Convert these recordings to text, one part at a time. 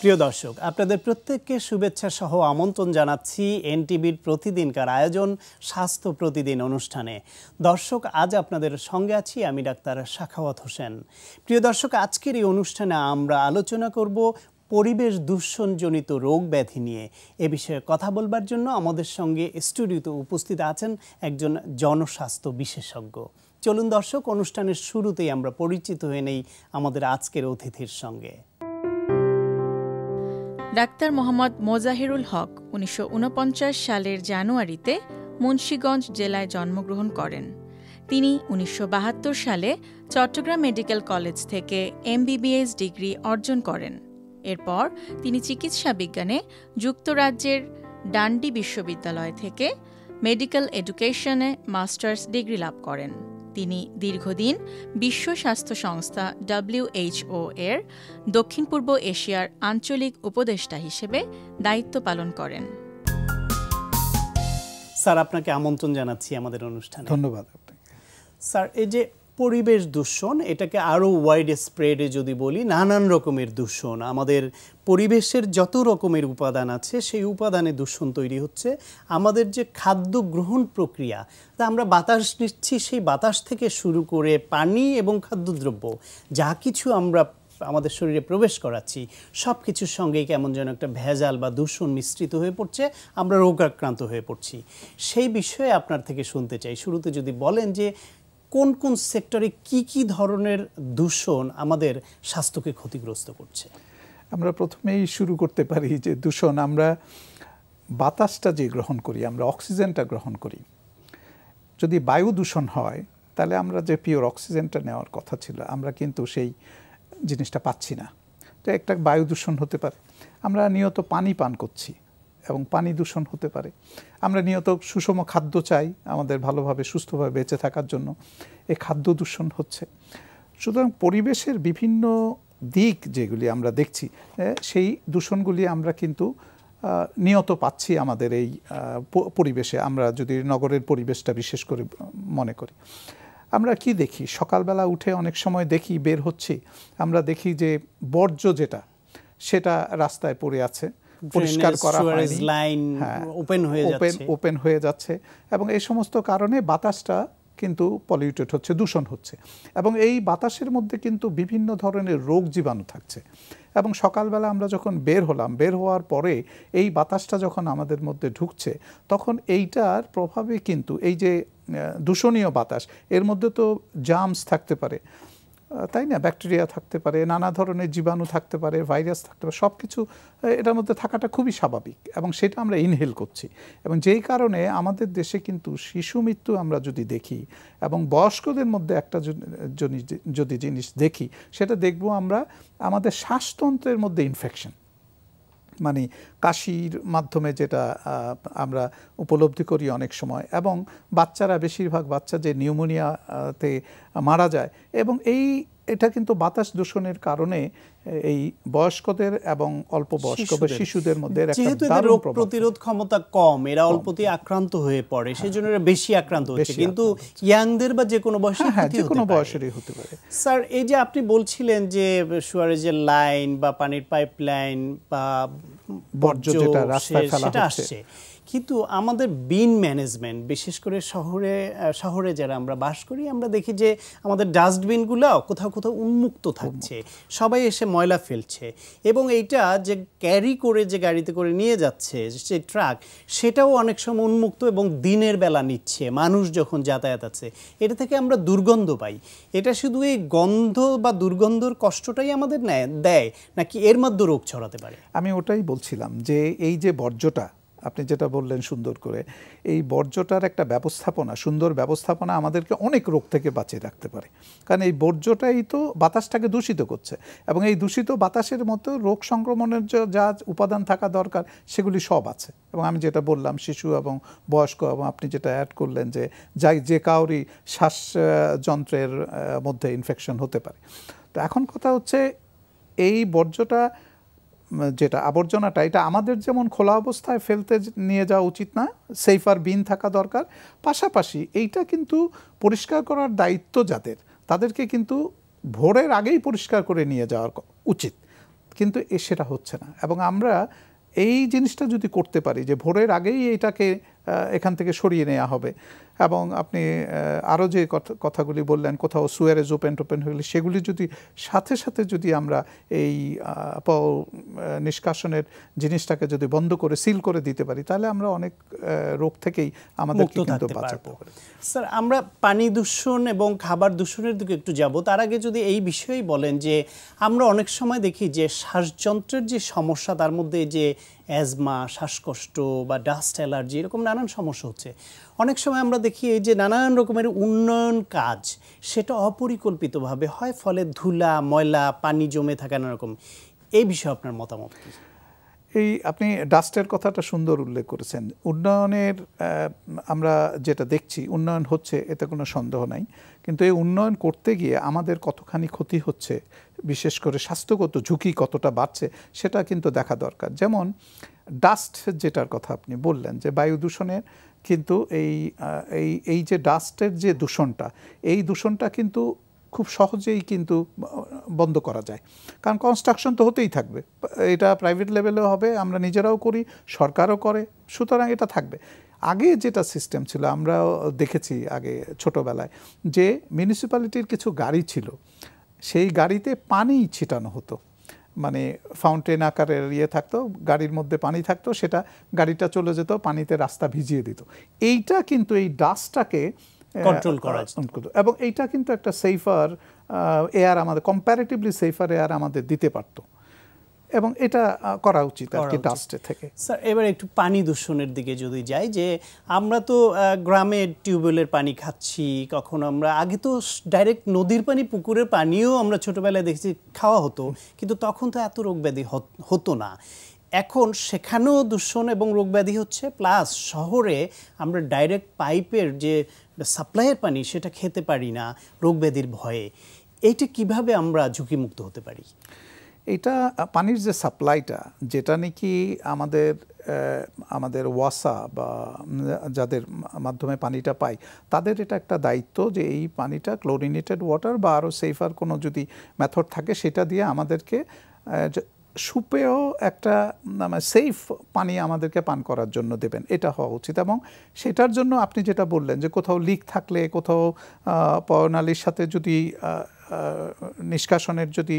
প্রিয় দর্শক, আপনাদের প্রত্যেককে শুভেচ্ছা সহ আমন্ত্রণ জানাচ্ছি এনটিভির প্রতিদিনকার আয়োজন স্বাস্থ্য প্রতিদিন অনুষ্ঠানে। দর্শক, আজ আপনাদের সঙ্গে আছি আমি ডাক্তার সাখাওয়াত হোসেন। প্রিয় দর্শক, আজকের এই অনুষ্ঠানে আমরা আলোচনা করব পরিবেশ দূষণজনিত রোগ ব্যাধি নিয়ে। এ বিষয়ে কথা বলবার জন্য আমাদের সঙ্গে স্টুডিওতে উপস্থিত আছেন একজন জনস্বাস্থ্য বিশেষজ্ঞ। চলুন দর্শক, অনুষ্ঠানের শুরুতেই আমরা পরিচিত হয়ে নেই আমাদের আজকের অতিথির সঙ্গে। ডাক্তার মোহাম্মদ মোজাহিরুল হক 1949 সালের জানুয়ারিতে মুন্সিগঞ্জ জেলায় জন্মগ্রহণ করেন। তিনি 1972 সালে চট্টগ্রাম মেডিকেল কলেজ থেকে MBBS ডিগ্রি অর্জন করেন। এরপর তিনি চিকিৎসা বিজ্ঞানে যুক্তরাজ্যের ডান্ডি বিশ্ববিদ্যালয় থেকে মেডিকেল এডুকেশনে মাস্টার্স ডিগ্রি লাভ করেন। তিনি দীর্ঘদিন বিশ্ব স্বাস্থ্য সংস্থা WHO এর দক্ষিণ পূর্ব এশিয়ার আঞ্চলিক উপদেষ্টা হিসেবে দায়িত্ব পালন করেন। স্যার, আপনাকে আমন্ত্রণ জানাচ্ছি আমাদের অনুষ্ঠানে। ধন্যবাদ আপনাকে। স্যার, এই যে পরিবেশ দূষণ, এটাকে আরও ওয়াইড স্প্রেডে যদি বলি, নানান রকমের দূষণ, আমাদের পরিবেশের যত রকমের উপাদান আছে সেই উপাদানে দূষণ তৈরি হচ্ছে। আমাদের যে খাদ্য গ্রহণ প্রক্রিয়া, তা আমরা বাতাস নিচ্ছি, সেই বাতাস থেকে শুরু করে পানি এবং খাদ্যদ্রব্য যা কিছু আমরা আমাদের শরীরে প্রবেশ করাচ্ছি, সব কিছুর সঙ্গেই কেমন যেন একটা ভেজাল বা দূষণ মিশ্রিত হয়ে পড়ছে, আমরা রোগাক্রান্ত হয়ে পড়ছি। সেই বিষয়ে আপনার থেকে শুনতে চাই। শুরুতে যদি বলেন যে কোন কোন সেক্টরে কি কি ধরনের দূষণ আমাদের স্বাস্থ্যকে ক্ষতিগ্রস্ত করছে। আমরা প্রথমেই শুরু করতে পারি যে দূষণ, আমরা বাতাসটা যে গ্রহণ করি, আমরা অক্সিজেনটা গ্রহণ করি, যদি বায়ু দূষণ হয় তাহলে আমরা যে পিওর অক্সিজেনটা নেওয়ার কথা ছিল আমরা কিন্তু সেই জিনিসটা পাচ্ছি না। তো একটা বায়ু দূষণ হতে পারে। আমরা নিয়ত পানি পান করছি এবং পানি দূষণ হতে পারে। আমরা নিয়ত সুষম খাদ্য চাই আমাদের ভালোভাবে সুস্থভাবে বেঁচে থাকার জন্য, এই খাদ্য দূষণ হচ্ছে। সুতরাং পরিবেশের বিভিন্ন দিক যেগুলি আমরা দেখছি, সেই দূষণগুলি আমরা কিন্তু নিয়ত পাচ্ছি আমাদের এই পরিবেশে। আমরা যদি নগরের পরিবেশটা বিশেষ করে মনে করি, আমরা কি দেখি, সকালবেলা উঠে অনেক সময় দেখি বের হচ্ছি, আমরা দেখি যে বর্জ্য যেটা সেটা রাস্তায় পড়ে আছে, পরিষ্কার করা হয়নি, ওপেন হয়ে যাচ্ছে এবং এই সমস্ত কারণে বাতাসটা কিন্তু পলিউটেড হচ্ছে, দূষণ হচ্ছে। এবং এই বাতাসের মধ্যে কিন্তু বিভিন্ন ধরনের রোগ জীবাণু থাকছে। এবং সকালবেলা আমরা যখন বের হলাম, বের হওয়ার পরে এই বাতাসটা যখন আমাদের মধ্যে ঢুকছে, তখন এইটার প্রভাবে কিন্তু এই যে দূষণীয় বাতাস, এর মধ্যে তো জার্মস থাকতে পারে, তাই না, ব্যাকটেরিয়া থাকতে পারে, নানা ধরনের জীবাণু থাকতে পারে, ভাইরাস থাকতে পারে, সব কিছু এটার মধ্যে থাকাটা খুবই স্বাভাবিক এবং সেটা আমরা ইনহেল করছি। এবং যেই কারণে আমাদের দেশে কিন্তু শিশু মৃত্যু আমরা যদি দেখি এবং বয়স্কদের মধ্যে একটা যদি জিনিস দেখি, সেটা দেখব আমরা আমাদের শ্বাসতন্ত্রের মধ্যে ইনফেকশন, মানে কাশির মাধ্যমে যেটা আমরা উপলব্ধি করি অনেক সময়, এবং বাচ্চারা, বেশিরভাগ বাচ্চা যে নিউমোনিয়াতে মারা যায়, এবং এটা কিন্তু বাতাস দূষণের কারণে এই বয়স্কদের এবং অল্প বয়স্ক বা শিশুদের মধ্যে যেহেতু এদের রোগ প্রতিরোধ ক্ষমতা কম, এরা অল্পতেই আক্রান্ত হয়ে পড়ে, সেই জন্য এরা বেশি আক্রান্ত হচ্ছে। কিন্তু ইয়াংদের বা যে কোনো বয়সে, যে কোনো বয়সেরই হতে পারে। স্যার, এই যে আপনি বলছিলেন যে সুয়ারেজের লাইন বা পানির পাইপ লাইন বা বর্জ্য যেটা রাস্তায় ফেলা হচ্ছে, কিন্তু আমাদের বিন ম্যানেজমেন্ট, বিশেষ করে শহরে যারা আমরা বাস করি, আমরা দেখি যে আমাদের ডাস্টবিনগুলো কোথাও কোথাও উন্মুক্ত থাকছে, সবাই এসে ময়লা ফেলছে, এবং এইটা যে ক্যারি করে যে গাড়িতে করে নিয়ে যাচ্ছে যে ট্রাক, সেটাও অনেক সময় উন্মুক্ত এবং দিনের বেলা নিচ্ছে, মানুষ যখন যাতায়াত আছে, এটা থেকে আমরা দুর্গন্ধ পাই। এটা শুধু এই গন্ধ বা দুর্গন্ধর কষ্টটাই আমাদের দেয়, নাকি এর মধ্যে রোগ ছড়াতে পারে? আমি ওটাই বলছিলাম যে এই যে বর্জ্যটা আপনি যেটা বললেন সুন্দর করে, এই বর্জ্যটার একটা ব্যবস্থাপনা, সুন্দর ব্যবস্থাপনা আমাদেরকে অনেক রোগ থেকে বাঁচিয়ে রাখতে পারে। কারণ এই বর্জ্যটাই তো বাতাসটাকে দূষিত করছে, এবং এই দূষিত বাতাসের মতো রোগ সংক্রমণের যা উপাদান থাকা দরকার সেগুলি সব আছে। এবং আমি যেটা বললাম, শিশু এবং বয়স্ক, এবং আপনি যেটা অ্যাড করলেন যে কাউরই শ্বাসযন্ত্রের মধ্যে ইনফেকশন হতে পারে। তো এখন কথা হচ্ছে, এই বর্জ্যটা যেটা আবর্জনাটা, এটা আমাদের যেমন খোলা অবস্থায় ফেলতে নিয়ে যাওয়া উচিত না, সেফার বিন থাকা দরকার। পাশাপাশি এইটা কিন্তু পরিষ্কার করার দায়িত্ব যাদের, তাদেরকে কিন্তু ভোরের আগেই পরিষ্কার করে নিয়ে যাওয়া উচিত। কিন্তু সেটা হচ্ছে না। এবং আমরা এই জিনিসটা যদি করতে পারি যে ভোরের আগেই এইটাকে এখান থেকে সরিয়ে নেওয়া হবে, এবং আপনি আরও যে কথাগুলি বললেন, কোথাও সুয়ারেজ ওপেন হলে সেগুলি যদি সাথে সাথে যদি আমরা এই নিষ্কাশনের জিনিসটাকে যদি বন্ধ করে সিল করে দিতে পারি, তাহলে আমরা অনেক রোগ থেকেই আমাদেরকে কিন্তু বাঁচাতে পারি। স্যার, আমরা পানি দূষণ এবং খাবার দূষণের দিকে একটু যাব। তার আগে যদি এই বিষয়েই বলেন যে আমরা অনেক সময় দেখি যে শ্বাসযন্ত্রের যে সমস্যা, তার মধ্যে যে অ্যাজমা, শ্বাসকষ্ট বা ডাস্ট অ্যালার্জি, এরকম নানান সমস্যা হচ্ছে। অনেক সময় আমরা দেখি এই যে নানান রকমের উন্নয়ন কাজ, সেটা অপরিকল্পিতভাবে হয়, ফলে ধুলা, ময়লা, পানি জমে থাকে নানা রকম। এই বিষয়ে আপনার মতামত কি? এই আপনি ডাস্টের কথাটা সুন্দর উল্লেখ করেছেন। উন্নয়নের আমরা যেটা দেখছি, উন্নয়ন হচ্ছে, এতে কোনো সন্দেহ নাই, কিন্তু এই উন্নয়ন করতে গিয়ে আমাদের কতখানি ক্ষতি হচ্ছে, বিশেষ করে স্বাস্থ্যগত ঝুঁকি কতটা বাড়ছে, সেটা কিন্তু দেখা দরকার। যেমন ডাস্ট যেটার কথা আপনি বললেন, যে বায়ু দূষণের কিন্তু এই যে ডাস্টের যে দূষণটা, এই দূষণটা কিন্তু খুব সহজেই কিন্তু বন্ধ করা যায়, কারণ কনস্ট্রাকশন তো হতেই থাকবে। এটা প্রাইভেট লেভেলেও হবে, আমরা নিজেরাও করি, সরকারও করে, সুতরাং এটা থাকবে। আগে যেটা সিস্টেম ছিল, আমরাও দেখেছি আগে ছোটোবেলায়, যে মিউনিসিপ্যালিটির কিছু গাড়ি ছিল, সেই গাড়িতে পানি ছিটানো হতো, মানে ফাউন্টেন আকারের থাকতো, গাড়ির মধ্যে পানি থাকতো, সেটা গাড়িটা চলে যেত, পানিতে রাস্তা ভিজিয়ে দিত। এইটা কিন্তু এই ডাস্টটাকে কন্ট্রোল করা, এবং এইটা কিন্তু একটা সেফার এয়ার, আমাদের কম্প্যারেটিভলি সেফার এয়ার আমাদের দিতে পারত, এবং এটা করা উচিত আর কি ডাস্টের থেকে। স্যার, এবার একটু পানি দূষণের দিকে যদি যাই, যে আমরা তো গ্রামে টিউবওয়েলের পানি খাচ্ছি, কখনো আমরা আগে তো ডাইরেক্ট নদীর পানি, পুকুরের পানিও আমরা ছোটোবেলায় দেখছি খাওয়া হতো, কিন্তু তখন তো এত রোগব্যাধি হতো না। এখন সেখানেও দূষণ এবং রোগব্যাধি হচ্ছে, প্লাস শহরে আমরা ডাইরেক্ট পাইপের যে সাপ্লাইয়ের পানি, সেটা খেতে পারি না রোগব্যাধির ভয়ে। এইটা কিভাবে আমরা ঝুঁকিমুক্ত হতে পারি? এটা পানির যে সাপ্লাইটা, যেটা নাকি আমাদের ওয়াসা বা যাদের মাধ্যমে পানিটা পাই, তাদের এটা একটা দায়িত্ব যে এই পানিটা ক্লোরিনেটেড ওয়াটার বা আরও সেফার কোনো যদি মেথড থাকে, সেটা দিয়ে আমাদেরকে সুপেয় একটা সেফ পানি আমাদেরকে পান করার জন্য দেবেন, এটা হওয়া উচিত। এবং সেটার জন্য আপনি যেটা বললেন, যে কোথাও লিক থাকলে, কোথাও পয়নালীর সাথে যদি নিষ্কাশনের যদি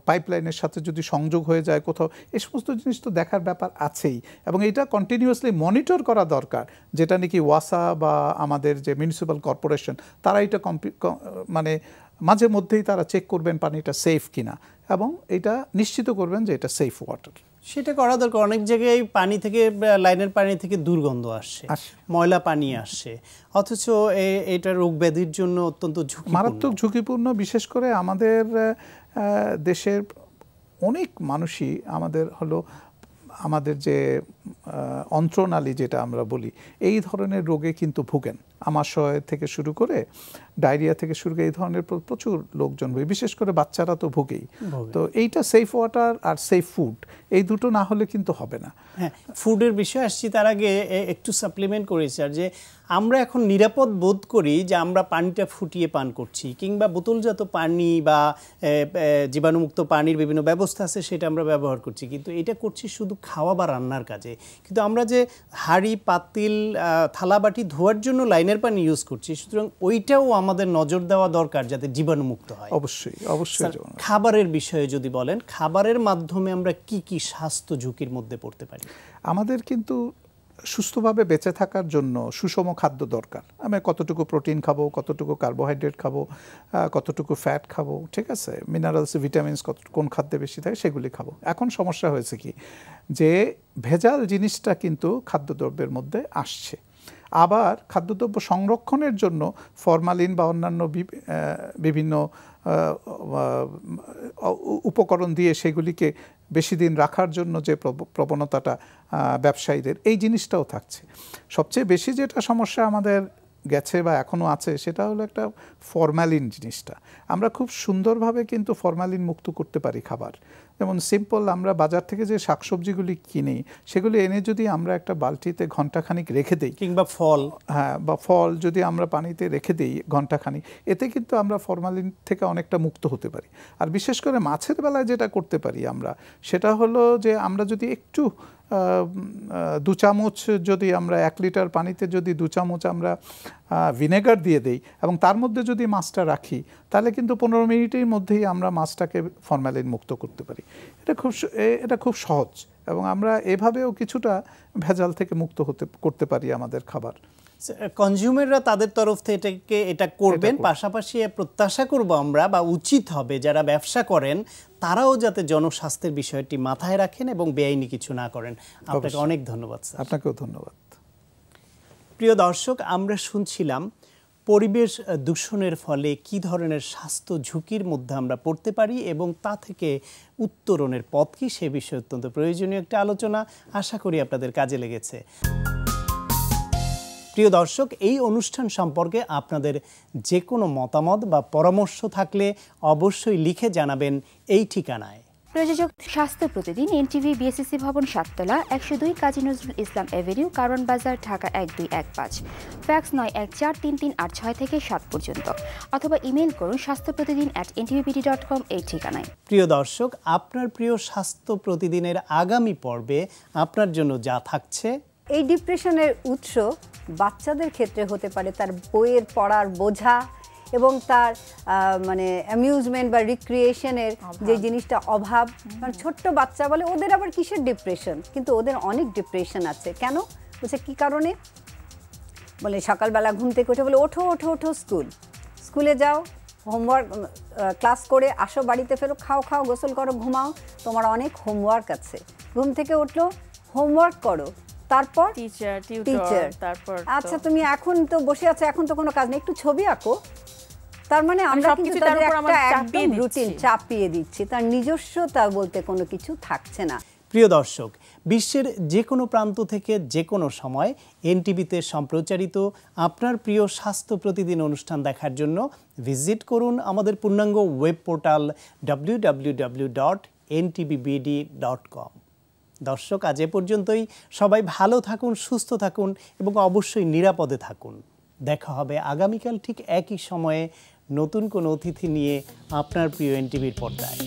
পাইপলাইনের সাথে যদি সংযোগ হয়ে যায় কোথাও, এই সমস্ত জিনিস তো দেখার ব্যাপার আছেই, এবং এটা কন্টিনিউয়াসলি মনিটর করা দরকার, যেটা নাকি ওয়াসা বা আমাদের যে মিউনিসিপ্যাল কর্পোরেশন, তারা এটা মানে মাঝে মধ্যেই তারা চেক করবেন পানিটা সেফ কিনা, এবং এটা নিশ্চিত করবেন যে এটা সেফ ওয়াটার। সেটা করা দরকার। অনেক জায়গায় পানি থেকে, লাইনের পানি থেকে দুর্গন্ধ আসছে, ময়লা পানি আসছে, অথচ এটা রোগ ব্যাধির জন্য অত্যন্ত মারাত্মক ঝুঁকিপূর্ণ। বিশেষ করে আমাদের দেশের অনেক মানুষই আমাদের যে অন্ত্রনালী যেটা আমরা বলি, এই ধরনের রোগে কিন্তু ভুগেন। আমাশয় থেকে শুরু করে ডায়রিয়া থেকে শুরু করে এই ধরনের প্রচুর লোকজন ভোগে, বিশেষ করে বাচ্চারা তো ভোগেই। তো এইটা সেফ ওয়াটার আর সেফ ফুড, এই দুটো না হলে কিন্তু হবে না। হ্যাঁ, ফুডের বিষয়ে আসছি, তার আগে একটু সাপ্লিমেন্ট করেছি, আর যে আমরা এখন নিরাপদ বোধ করি যে আমরা পানিটা ফুটিয়ে পান করছি, কিংবা বোতলজাত পানি বা জীবাণুমুক্ত পানির বিভিন্ন ব্যবস্থা আছে, সেটা আমরা ব্যবহার করছি, কিন্তু এটা করছি শুধু খাওয়া বা রান্নার কাজে। কিন্তু আমরা যে হাঁড়ি, পাতিল, থালাবাটি ধোয়ার জন্য লাইনের পানি ইউজ করছি, সুতরাং ওইটাও আমাদের নজর দেওয়া দরকার, যাতে জীবাণুমুক্ত হয়। অবশ্যই অবশ্যই। খাবারের বিষয়ে যদি বলেন, খাবারের মাধ্যমে আমরা কি কি স্বাস্থ্য ঝুঁকির মধ্যে পড়তে পারি? আমাদের কিন্তু সুস্থভাবে বেঁচে থাকার জন্য সুষম খাদ্য দরকার। আমি কতটুকু প্রোটিন খাবো, কতটুকু কার্বোহাইড্রেট খাবো, কতটুকু ফ্যাট খাবো, ঠিক আছে, মিনারেলস, ভিটামিনস কোন খাদ্যে বেশি থাকে সেগুলি খাবো। এখন সমস্যা হয়েছে কি, যে ভেজাল জিনিসটা কিন্তু খাদ্যদ্রব্যের মধ্যে আসছে। আবার খাদ্যদ্রব্য সংরক্ষণের জন্য ফরমালিন বা অন্যান্য বিভিন্ন উপকরণ দিয়ে সেগুলিকে বেশি দিন রাখার জন্য যে প্রবণতাটা ব্যবসায়ীদের, এই জিনিসটাও থাকছে। সবচেয়ে বেশি যেটা সমস্যা আমাদের গেছে বা এখনও আছে সেটা হলো একটা ফরম্যালিন জিনিসটা। আমরা খুব সুন্দরভাবে কিন্তু ফরম্যালিন মুক্ত করতে পারি খাবার। যেমন সিম্পল, আমরা বাজার থেকে যে শাকসবজিগুলি কিনি সেগুলি এনে যদি আমরা একটা বালতিতে ঘন্টাখানিক রেখে দিই, কিংবা ফল, হ্যাঁ, বা ফল যদি আমরা পানিতে রেখে দিই ঘন্টাখানিক, এতে কিন্তু আমরা ফরমালিন থেকে অনেকটা মুক্ত হতে পারি। আর বিশেষ করে মাছের বেলায় যেটা করতে পারি আমরা, সেটা হলো যে আমরা যদি একটু 2 চামচ যদি আমরা 1 লিটার পানিতে যদি 2 চামচ আমরা ভিনেগার দিয়ে দেই এবং তার মধ্যে যদি মাছটা রাখি, তাহলে কিন্তু 15 মিনিটের মধ্যেই আমরা মাছটাকে ফরমালিন মুক্ত করতে পারি। এটা খুব সহজ এবং আমরা এভাবেও কিছুটা ভেজাল থেকে মুক্ত করতে পারি আমাদের খাবার। কনজিউমাররা তাদের তরফ থেকে এটা করবেন, পাশাপাশি প্রত্যাশা করব আমরা, বা উচিত হবে যারা ব্যবসা করেন তারাও যাতে জনস্বাস্থ্যের বিষয়টি মাথায় রাখেন এবং বেআইনি কিছু না করেন। আপনাকে অনেক ধন্যবাদ স্যার। আপনাকেও ধন্যবাদ। প্রিয় দর্শক, আমরা শুনছিলাম পরিবেশ দূষণের ফলে কি ধরনের স্বাস্থ্য ঝুঁকির মধ্যে আমরা পড়তে পারি এবং তা থেকে উত্তরণের পথ কি, সে বিষয়ে অত্যন্ত প্রয়োজনীয় একটা আলোচনা। আশা করি আপনাদের কাজে লেগেছে। প্রিয় দর্শক, এই অনুষ্ঠান সম্পর্কে আপনাদের যে কোনো মতামত বা পরামর্শ থাকলে অবশ্যই লিখে জানাবেন এই ঠিকানায়। প্রযোজক স্বাস্থ্য প্রতিদিন, এনটিভি, বিএসসি ভবন, 7 তলা, 102 কাজী নজরুল ইসলাম এভিনিউ, কারণ বাজার, ঢাকা 1215। ফ্যাক্স 91433386 থেকে 7 পর্যন্ত, অথবা ইমেল করুন স্বাস্থ্যপ্রতিদিন@ntvpd.com এই ঠিকানায়। প্রিয় দর্শক, আপনার প্রিয় স্বাস্থ্য প্রতিদিনের আগামী পর্বে আপনার জন্য যা থাকছে: এই ডিপ্রেশনের উৎস বাচ্চাদের ক্ষেত্রে হতে পারে তার বইয়ের পড়ার বোঝা এবং তার মানে অ্যামিউজমেন্ট বা রিক্রিয়েশনের যে জিনিসটা অভাব। কারণ ছোট্ট বাচ্চা বলে ওদের আবার কিসের ডিপ্রেশন, কিন্তু ওদের অনেক ডিপ্রেশন আছে। কেন বলছে, কী কারণে বলে, সকালবেলা ঘুম থেকে উঠে বলে ওঠো ওঠো ওঠো, স্কুলে যাও, হোমওয়ার্ক ক্লাস করে আসো, বাড়িতে ফেরো, খাও খাও, গোসল করো, ঘুমাও, তোমার অনেক হোমওয়ার্ক আছে। ঘুম থেকে উঠলো, হোমওয়ার্ক করো, তারপর টিচার, তারপর আচ্ছা তুমি এখন তো বসে আছো, এখন তো কোনো কাজ নেই, একটু ছবি আঁকো। তার মানে আমরা কিন্তু তাদের একটা একদম রুটিন চাপিয়ে দিচ্ছি, তার নিজস্বতা বলতে কোনো কিছু থাকছে না। প্রিয় দর্শক, বিশ্বের যে কোনো প্রান্ত থেকে যে কোনো সময় এনটিভিতে সম্প্রচারিত আপনার প্রিয় স্বাস্থ্য প্রতিদিন অনুষ্ঠান দেখার জন্য ভিজিট করুন আমাদের পূর্ণাঙ্গ ওয়েব পোর্টাল www.ntvbd.com। দর্শক, আজ এ পর্যন্তই। সবাই ভালো থাকুন, সুস্থ থাকুন এবং অবশ্যই নিরাপদে থাকুন। দেখা হবে আগামীকাল ঠিক একই সময়ে নতুন কোনো অতিথি নিয়ে আপনার প্রিয় এনটিভির পর্দায়।